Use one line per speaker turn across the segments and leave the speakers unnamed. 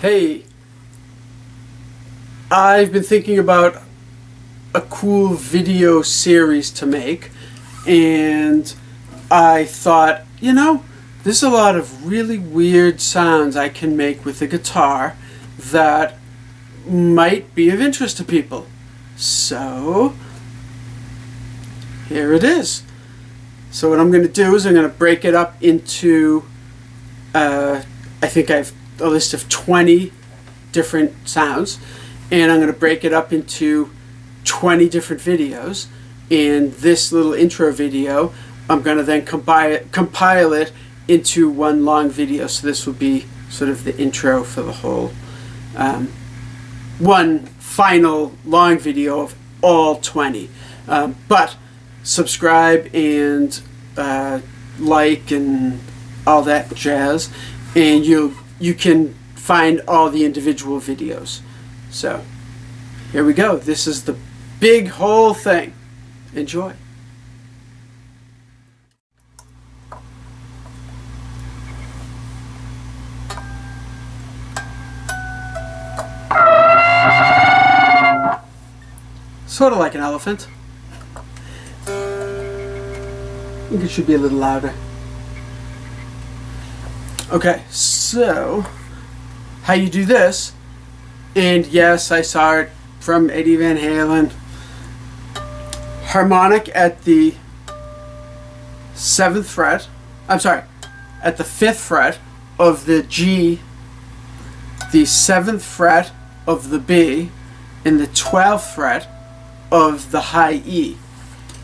Hey, I've been thinking about a cool video series to make, and I thought, there's a lot of really weird sounds I can make with the guitar that might be of interest to people. So, here it is. So what I'm going to do is I'm going to break it up into, I think I've a list of 20 different sounds, and I'm going to break it up into 20 different videos. And this little intro video, I'm going to then compile it into one long video. So this will be sort of the intro for the whole one final long video of all 20. But subscribe and like and all that jazz, and you can find all the individual videos. So here we go. This is the big whole thing. Enjoy. Sort of like an elephant. I think it should be a little louder. Okay, so how you do this, and yes, I saw it from Eddie Van Halen. Harmonic at the 7th fret, at the 5th fret of the G, the 7th fret of the B, and the 12th fret of the high E.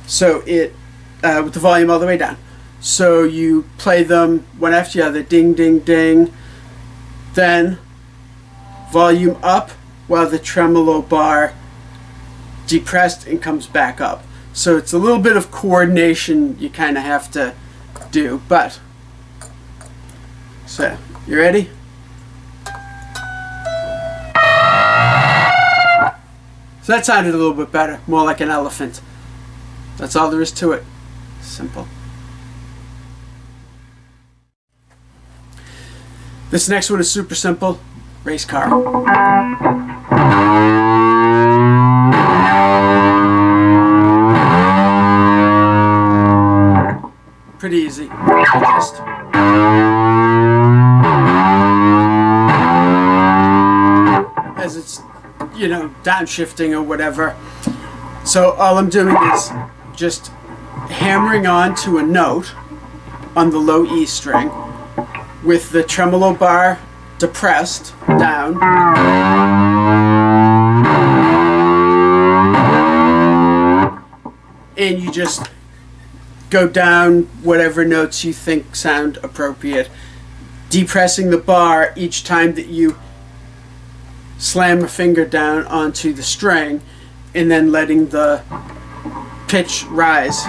So it, with the volume all the way down. So you play them one after the other, ding, ding, ding. Then volume up while the tremolo bar depressed and comes back up. So it's a little bit of coordination you kind of have to do. But, so, you ready? So that sounded a little bit better, more like an elephant. That's all there is to it. Simple. This next one is super simple. Race car. Pretty easy. Just as it's, downshifting or whatever. So all I'm doing is just hammering on to a note on the low E string with the tremolo bar depressed down, and you just go down whatever notes you think sound appropriate, depressing the bar each time that you slam a finger down onto the string, and then letting the pitch rise.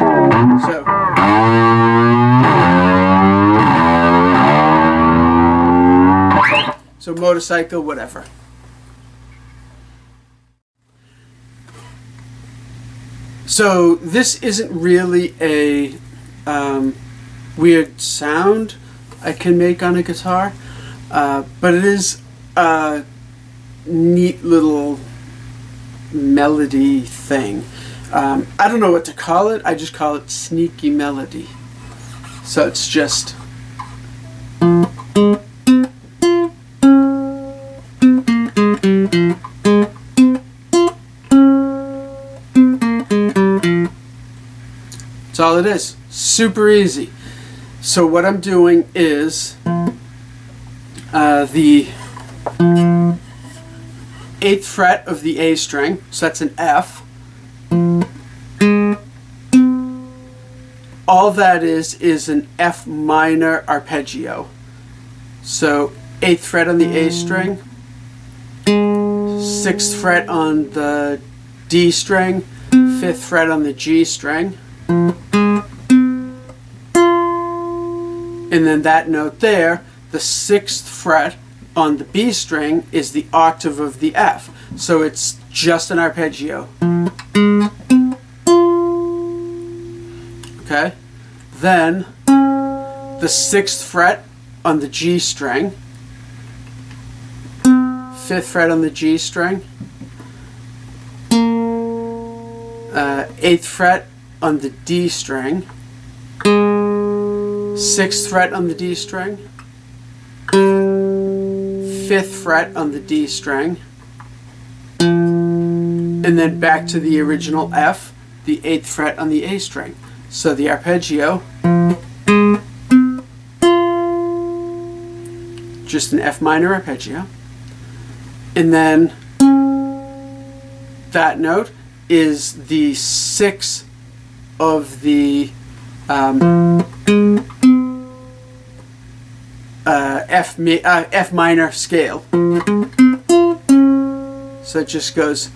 So motorcycle, whatever. So this isn't really a weird sound I can make on a guitar, but it is a neat little melody thing. I don't know what to call it. I just call it sneaky melody. So it's just that's all it is. Super easy. So what I'm doing is the 8th fret of the A string, so that's an F. All that is an F minor arpeggio. So 8th fret on the A string, 6th fret on the D string, 5th fret on the G string, and then that note there, the 6th fret on the B string is the octave of the F. So it's just an arpeggio. Okay? Then the 6th fret on the G string, 5th fret on the G string, 8th fret on the D string, 6th fret on the D string, 5th fret on the D string, and then back to the original F, the 8th fret on the A string. So the arpeggio, just an F minor arpeggio, and then that note is the 6th of the F minor scale. So it just goes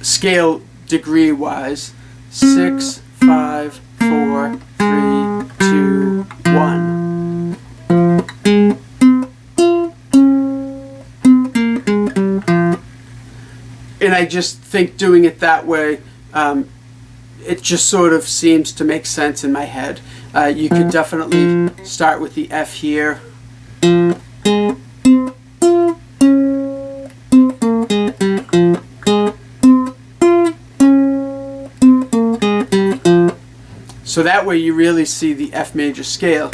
scale degree wise: 6, 5, 4, 3, 2, 1. And I just think doing it that way, it just sort of seems to make sense in my head. You could definitely start with the F here. So that way you really see the F major scale.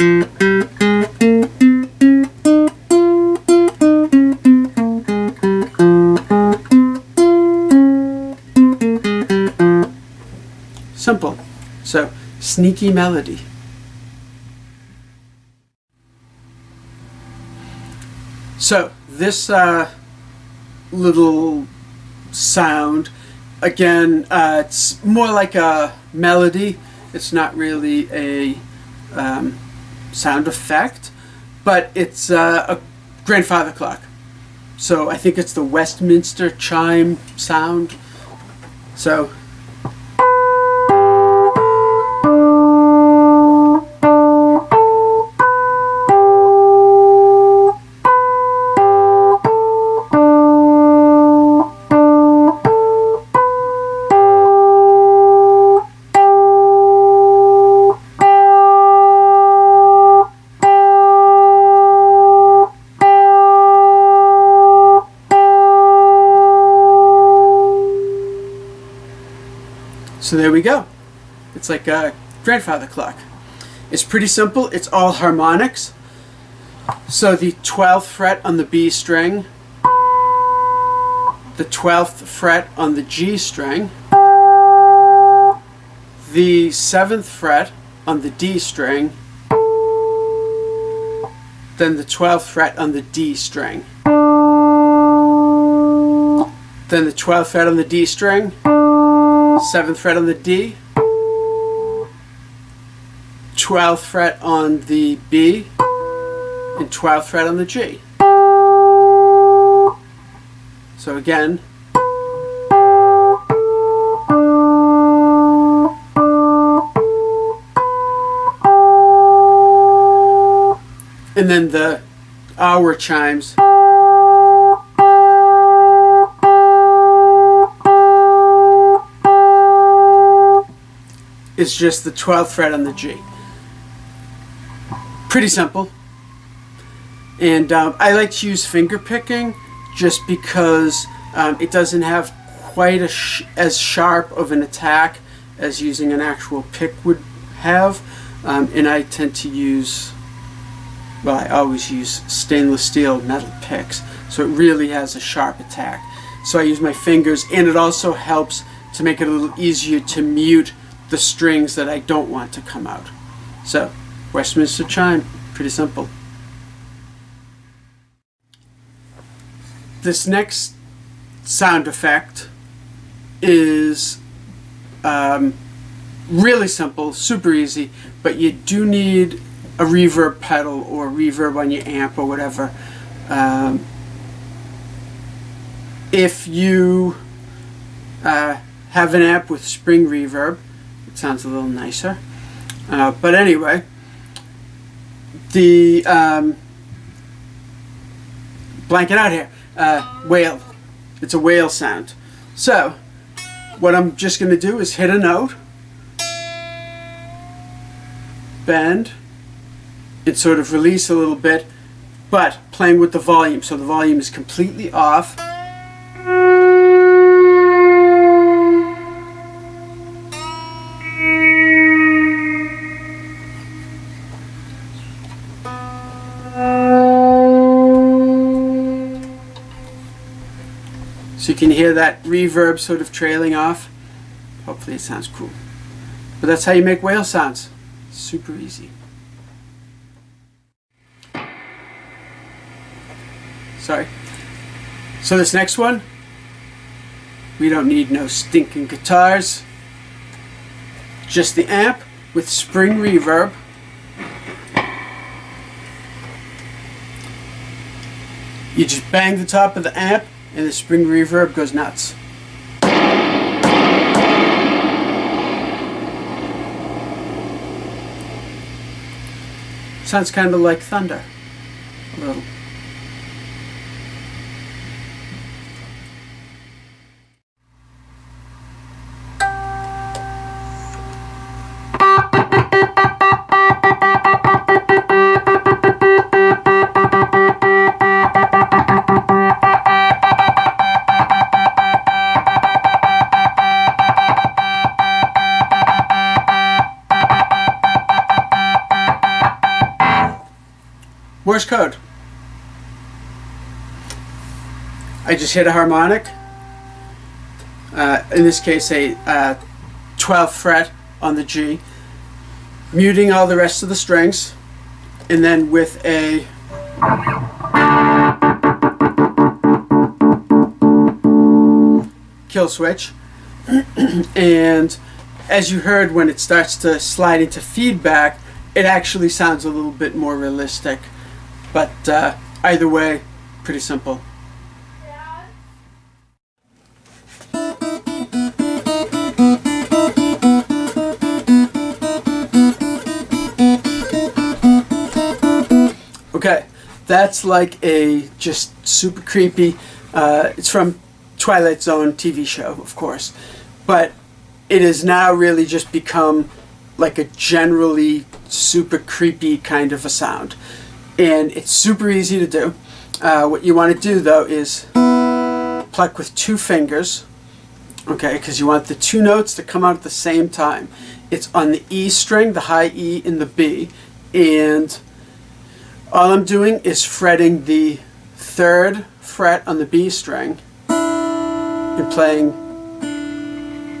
Simple. So, sneaky melody. So, this little sound, again, it's more like a melody. It's not really a sound effect, but it's a grandfather clock. So I think it's the Westminster chime sound. So So there we go. It's like a grandfather clock. It's pretty simple. It's all harmonics. So the 12th fret on the B string, the 12th fret on the G string, the 7th fret on the D string, then the 12th fret on the D string, then the 12th fret on the D string, 7th fret on the D, 12th fret on the B, and 12th fret on the G. So again, and then the hour chimes. It's just the 12th fret on the G. Pretty simple. And I like to use finger picking just because it doesn't have quite as sharp of an attack as using an actual pick would have. And I tend to use, well, I always use stainless steel metal picks, so it really has a sharp attack. So I use my fingers, and it also helps to make it a little easier to mute the strings that I don't want to come out. So, Westminster chime, pretty simple. This next sound effect is really simple, super easy, but you do need a reverb pedal or reverb on your amp or whatever. If you have an amp with spring reverb, it sounds a little nicer. But anyway, the blanking out here, whale. It's a whale sound. So what I'm just going to do is hit a note, bend, and sort of release a little bit, but playing with the volume, so the volume is completely off. So you can hear that reverb sort of trailing off. Hopefully it sounds cool. But that's how you make whale sounds. Super easy. Sorry. So this next one, we don't need no stinking guitars. Just the amp with spring reverb. You just bang the top of the amp and the spring reverb goes nuts. Sounds kind of like thunder. A little. Morse code. I just hit a harmonic. In this case, a 12th fret on the G, muting all the rest of the strings, and then with a kill switch. And as you heard, when it starts to slide into feedback, it actually sounds a little bit more realistic. But either way, pretty simple. Okay, that's like a just super creepy, it's from Twilight Zone TV show, of course, but it has now really just become like a generally super creepy kind of a sound. And it's super easy to do. What you want to do though is pluck with 2 fingers, okay, because you want the 2 notes to come out at the same time. It's on the E string, the high E in the B, and all I'm doing is fretting the 3rd fret on the B string and playing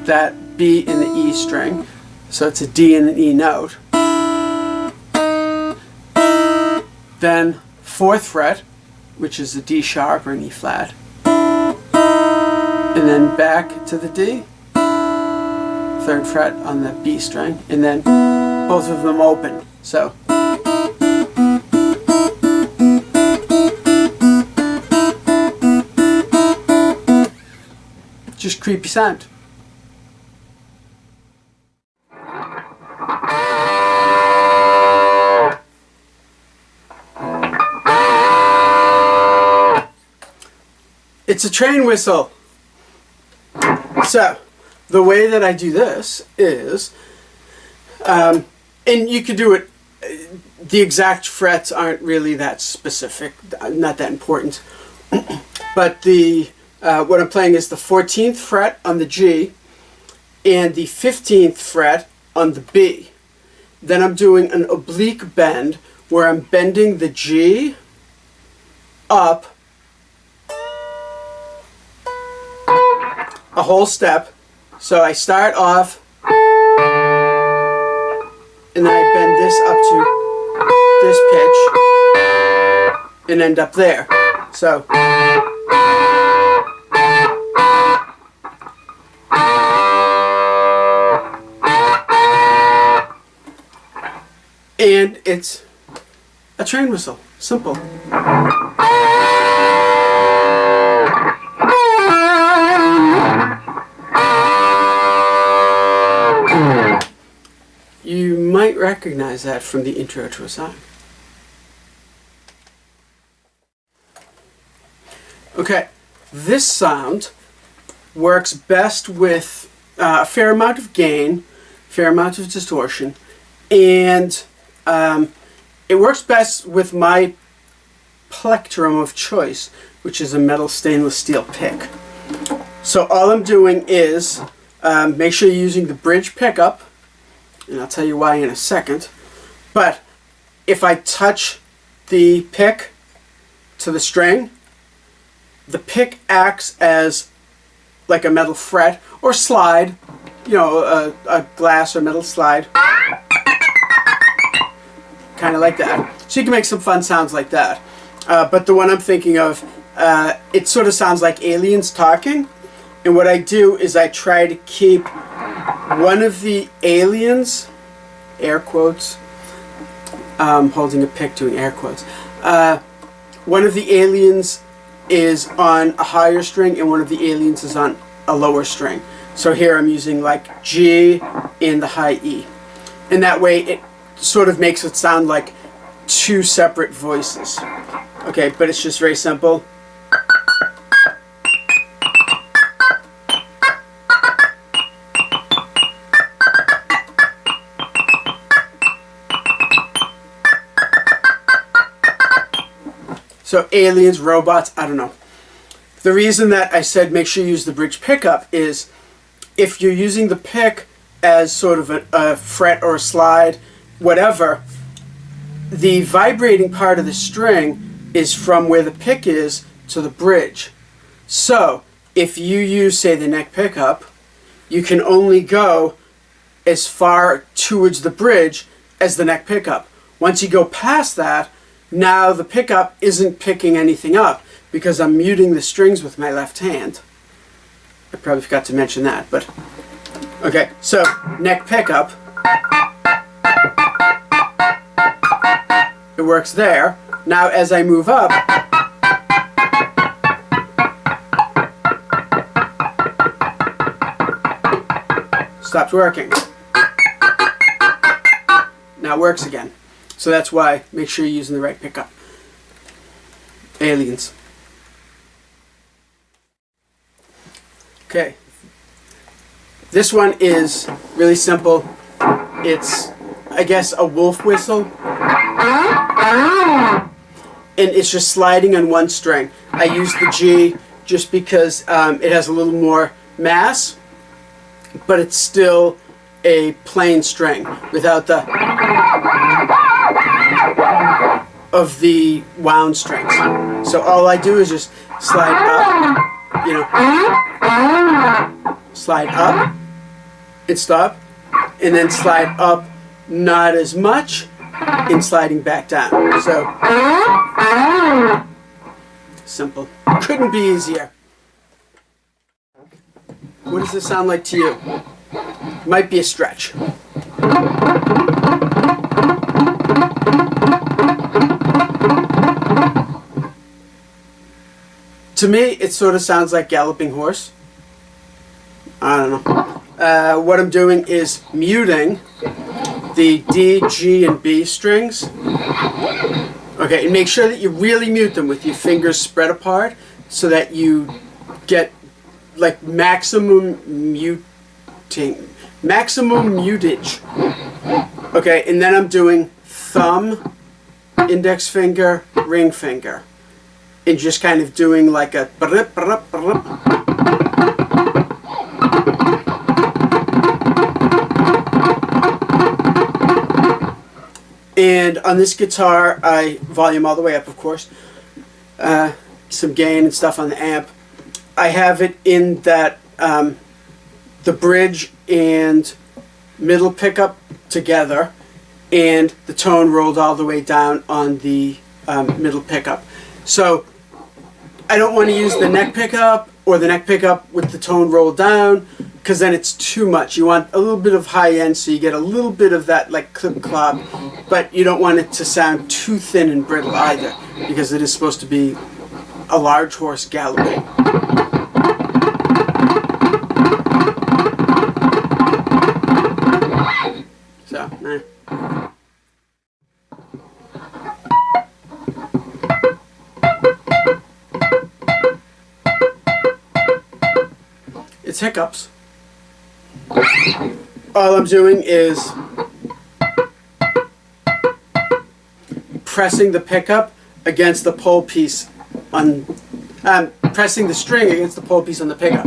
that B in the E string, so it's a D and an E note. Then 4th fret, which is a D sharp or an E flat, and then back to the D, 3rd fret on the B string, and then both of them open. So just creepy sound. It's a train whistle. So, the way that I do this is, and you could do it, the exact frets aren't really that specific, not that important, but what I'm playing is the 14th fret on the G and the 15th fret on the B. Then I'm doing an oblique bend where I'm bending the G up a whole step. So I start off and then I bend this up to this pitch and end up there. So and it's a train whistle. Simple. You might recognize that from the intro to a song. Okay, this sound works best with a fair amount of gain, fair amount of distortion, and it works best with my plectrum of choice, which is a metal stainless steel pick. So all I'm doing is make sure you're using the bridge pickup, and I'll tell you why in a second. But if I touch the pick to the string, the pick acts as like a metal fret or slide, you know, a glass or metal slide, kind of like that. So you can make some fun sounds like that. But the one I'm thinking of, it sort of sounds like aliens talking. And what I do is I try to keep one of the aliens, air quotes, holding a pick doing air quotes, one of the aliens is on a higher string and one of the aliens is on a lower string. So here I'm using like G and the high E. And that way it sort of makes it sound like two separate voices. Okay, but it's just very simple. So aliens, robots, I don't know. The reason that I said make sure you use the bridge pickup is if you're using the pick as sort of a fret or a slide, whatever, the vibrating part of the string is from where the pick is to the bridge. So if you use, say, the neck pickup, you can only go as far towards the bridge as the neck pickup. Once you go past that, now the pickup isn't picking anything up because I'm muting the strings with my left hand. I probably forgot to mention that, but okay, so neck pickup, it works there. Now as I move up, stopped working. Now it works again. So that's why make sure you're using the right pickup. Aliens. Okay. This one is really simple. It's, I guess, a wolf whistle. And it's just sliding on one string. I use the G just because it has a little more mass, but it's still a plain string without the of the wound strings. So all I do is just slide up, you know, slide up and stop, and then slide up not as much and sliding back down. So simple. Couldn't be easier. What does this sound like to you? Might be a stretch. To me, it sort of sounds like Galloping Horse. I don't know. What I'm doing is muting the D, G, and B strings. Okay, and make sure that you really mute them with your fingers spread apart so that you get like maximum mutage. Okay, and then I'm doing thumb, index finger, ring finger. And just kind of doing like a and on this guitar I volume all the way up, of course, some gain and stuff on the amp. I have it in that the bridge and middle pickup together and the tone rolled all the way down on the middle pickup. So I don't want to use the neck pickup or the neck pickup with the tone rolled down because then it's too much. You want a little bit of high end so you get a little bit of that like clip clop, but you don't want it to sound too thin and brittle either because it is supposed to be a large horse galloping. So, it's Hiccups. All I'm doing is pressing the pickup against the pole piece on, pressing the string against the pole piece on the pickup.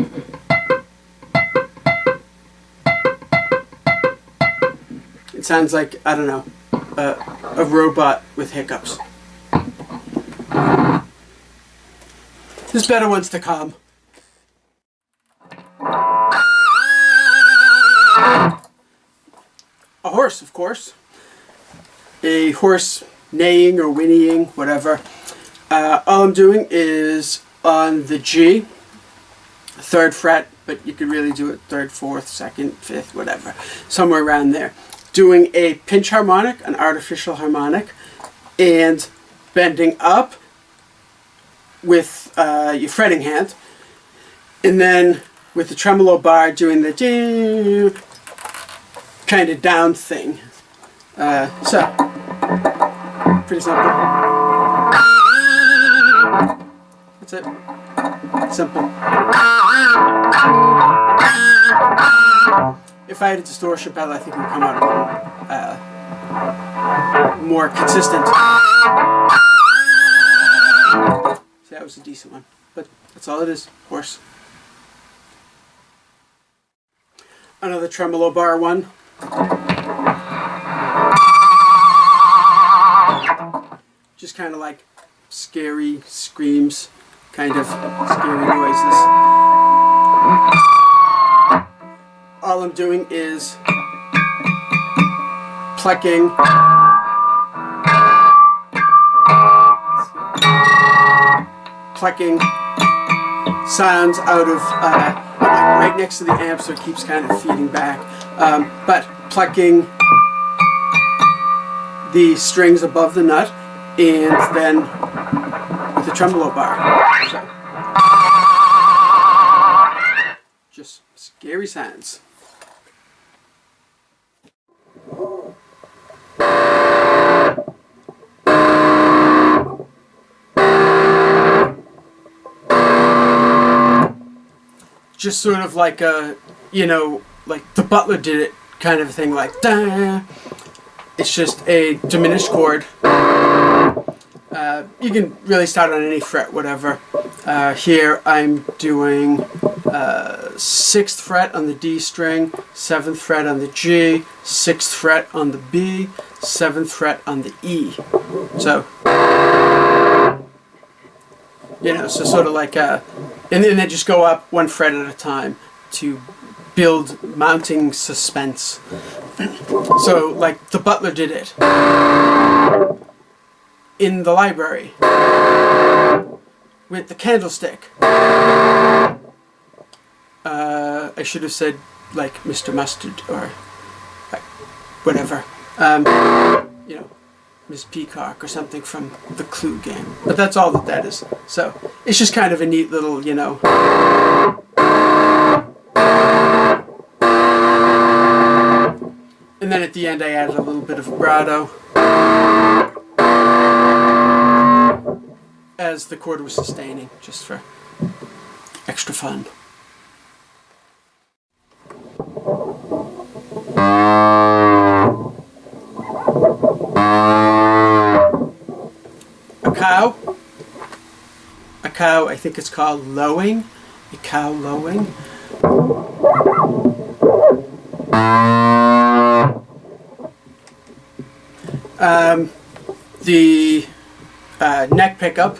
It sounds like, I don't know, a robot with hiccups. There's better ones to come. A horse, of course. A horse neighing or whinnying, whatever. All I'm doing is on the G, 3rd fret, but you could really do it 3rd, 4th, 2nd, 5th, whatever. Somewhere around there. Doing a pinch harmonic, an artificial harmonic, and bending up with your fretting hand, and then with the tremolo bar doing the kind of down thing. So, pretty simple. That's it. Simple. If I had a distortion pedal, I think it would come out a little more consistent. So that was a decent one, but that's all it is, of course. Another tremolo bar one. Just kind of like scary screams, kind of scary noises. All I'm doing is plucking sounds out of right next to the amp, so it keeps kind of feeding back, but plucking the strings above the nut and then with the tremolo bar. So, just scary sounds. Just sort of like a, you know, like the Butler did it kind of thing, like da. It's just a diminished chord. You can really start on any fret, whatever. Here I'm doing 6th fret on the D string, 7th fret on the G, 6th fret on the B, 7th fret on the E. So, you know, so sort of like a, and then just go up 1 fret at a time to build mounting suspense. So, like the Butler did it in the library with the candlestick. I should have said like Mr. Mustard or whatever. You know, Miss Peacock or something from the Clue game. But that's all that is. So it's just kind of a neat little, you know. And then at the end I added a little bit of vibrato as the chord was sustaining, just for extra fun. A cow, I think it's called lowing, a cow lowing. The neck pickup,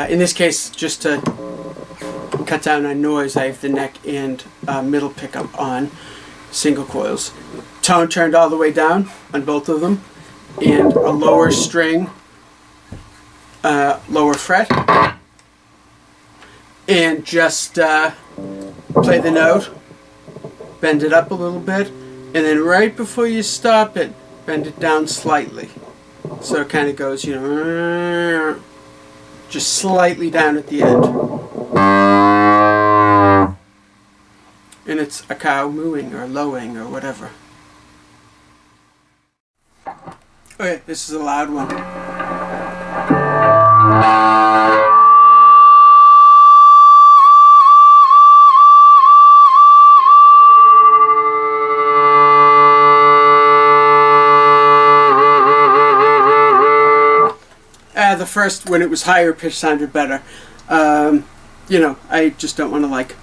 in this case, just to cut down on noise, I have the neck and middle pickup on single coils. Tone turned all the way down on both of them, and a lower string, lower fret, and just play the note, bend it up a little bit, and then right before you stop it, bend it down slightly. So it kind of goes, you know, just slightly down at the end. And it's a cow mooing or lowing or whatever. Okay, this is a loud one. The first, when it was higher pitch, sounded better. You know, I just don't want to like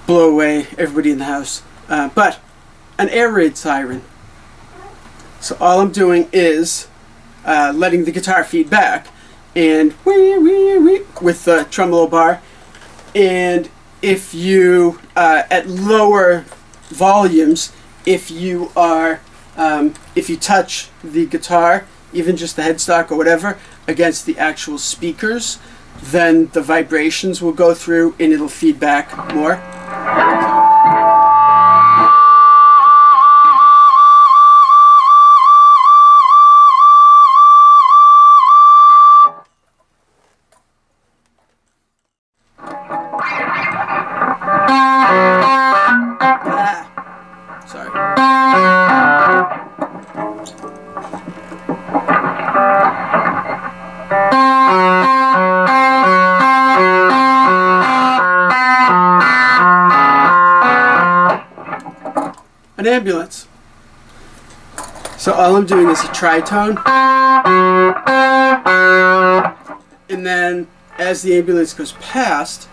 blow away everybody in the house. But an air raid siren. So all I'm doing is letting the guitar feed back and wee, wee, wee, with the tremolo bar. And if you at lower volumes, if you touch the guitar, even just the headstock or whatever, against the actual speakers, then the vibrations will go through and it'll feed back more. An ambulance. So all I'm doing is a tritone, and then as the ambulance goes past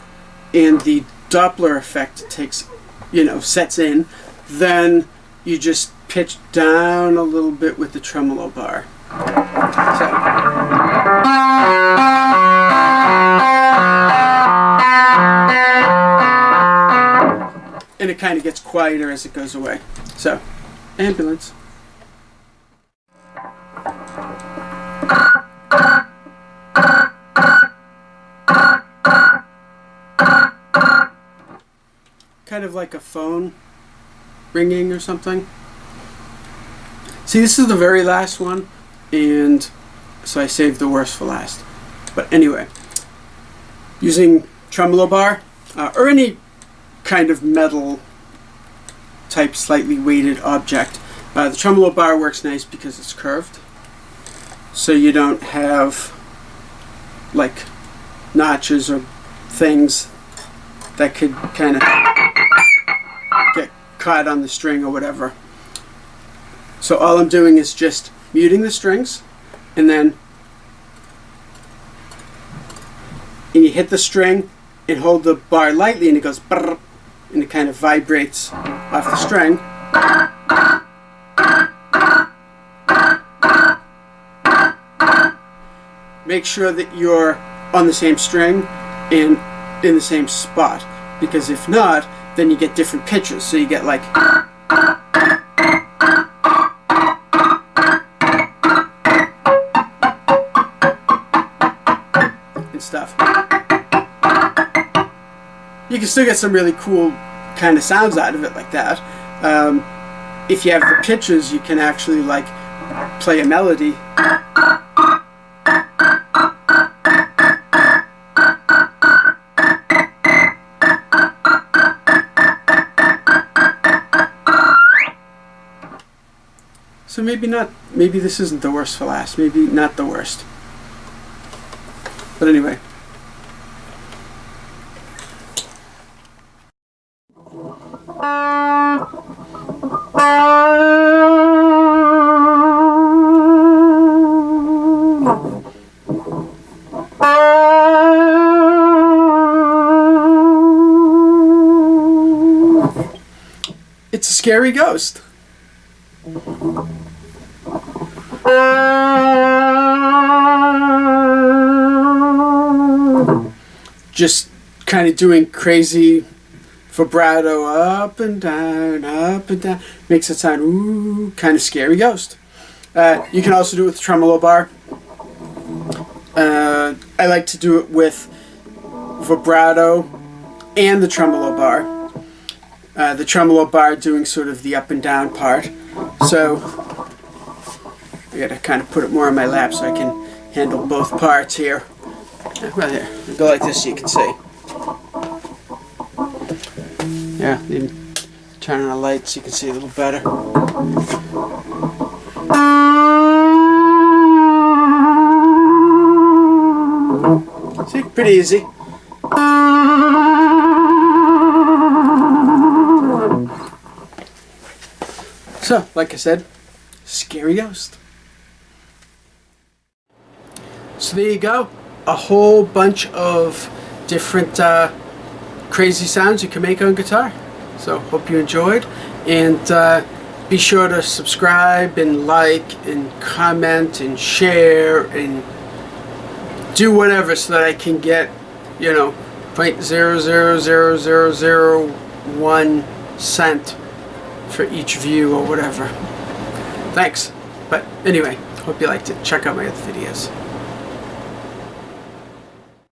and the Doppler effect takes, you know, sets in, then you just pitch down a little bit with the tremolo bar. And it kind of gets quieter as it goes away. So, ambulance. Kind of like a phone ringing or something. See, this is the very last one, and so I saved the worst for last. But anyway, using tremolo bar or any kind of metal type slightly weighted object. The tremolo bar works nice because it's curved, so you don't have like notches or things that could kind of get caught on the string or whatever. So all I'm doing is just muting the strings, and then you hit the string and hold the bar lightly, and it goes brrr, and it kind of vibrates off the string. Make sure that you're on the same string and in the same spot, because if not, then you get different pitches. So you get like and stuff. You can still get some really cool kind of sounds out of it like that. If you have the pitches, you can actually like play a melody. So maybe this isn't the worst for last. Maybe not the worst. But anyway. It's a scary ghost. Just kind of doing crazy vibrato up and down, makes it sound ooh, kind of scary ghost. You can also do it with the tremolo bar. I like to do it with vibrato and the tremolo bar. The tremolo bar doing sort of the up and down part. So I gotta kind of put it more on my lap so I can handle both parts here. Right here. I'll go like this so you can see. Yeah, even turn on a light so you can see a little better. See, pretty easy. So, like I said, scary ghost. So So there you go. A whole bunch of different crazy sounds you can make on guitar. So hope you enjoyed, and be sure to subscribe and like and comment and share and do whatever so that I can get, you know, 0.00001 cent for each view or whatever. Thanks. But anyway, hope you liked it. Check out my other videos.